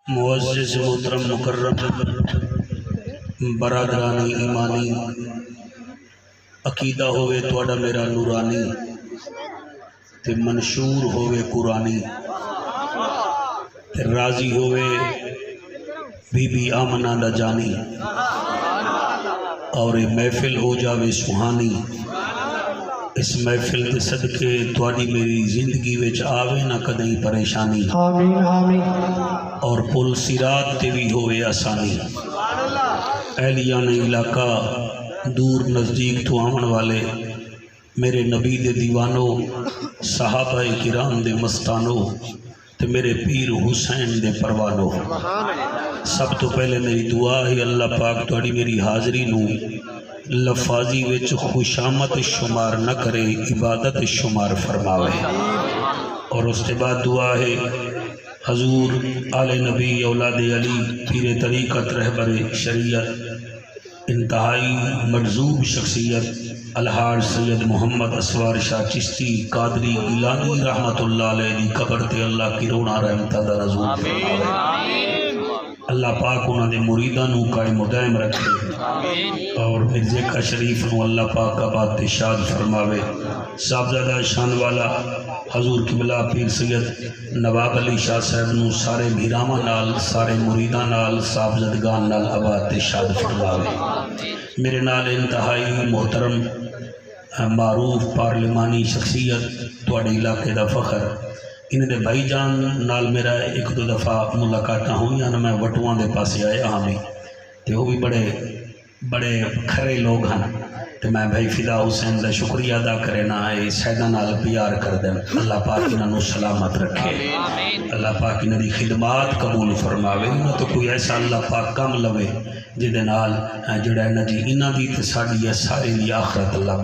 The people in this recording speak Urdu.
معزز محترم مکرم برادرانی ایمانی، عقیدہ ہوئے تواڈا میرا نورانی تے منشور ہوئے قرآنی تے راضی ہوئے بی بی آمنہ دا جانی اور محفل ہو جاوے سہانی۔ اس محفل دے صدقے تواڈی میری زندگی وچ آوے نہ کدیں پریشانی، آمین آمین۔ اور پل صراط تے بھی ہوئے آسانی۔ اہلیان علاقہ دور نزدیک تو آمن والے میرے نبی دے دیوانو، صحابہ کرام دے مستانو تے میرے پیر حسین دے پروانو، سب تو پہلے میری دعا ہے اللہ پاک تواڈی میری حاضری نو لفاظی وچ خوشامت شمار نہ کرے، عبادت شمار فرماوے۔ اور اس کے بعد دعا ہے حضور آل نبی اولاد علی پیر طریقت رہبر شریعت انتہائی مجذوب شخصیت الحاج سید محمد اسوار شاہ چشتی قادری گیلانی رحمت اللہ علیہ دی قبر تے اللہ کی رونا رحمتہ دا نزول فرماوے۔ اللہ پاک انہاں دے مریداں نو قائم و دائم رکھے، اور مرزے کا شریف نو اللہ پاک آباد تے شاد فرماوے۔ صاحبزادہ شان والا حضور قبلہ پیر سید نواب علی شاہ صاحب نو سارے بھیراواں نال سارے مریداں نال صاحبزادگان نال آباد تے شاد فرماوے۔ میرے نال انتہائی محترم معروف پارلیمانی شخصیت تواڈے علاقے دا فخر، انہیں دے بھائی جان نال میرا ایک دو دفعہ ملاقاتاں ہوئیاں نہ، میں وٹواں دے پاسے آیا ہاں بھی تے وہ بھی بڑے کھرے لوگ ہیں تے میں بھائی فدا حسین دا شکریہ ادا کرے نہ اے سیدہ نال پیار کر دیں۔ اللہ پاک انہاں نو سلامت رکھے، اللہ پاک انہاں دی خدمات قبول فرماوے، انہاں تو کوئی ایسا اللہ پاک کم لوے جدے نال جڑا ہے نا جی انہاں دی تے ساڈی ہے سارے دی آخرت اللہ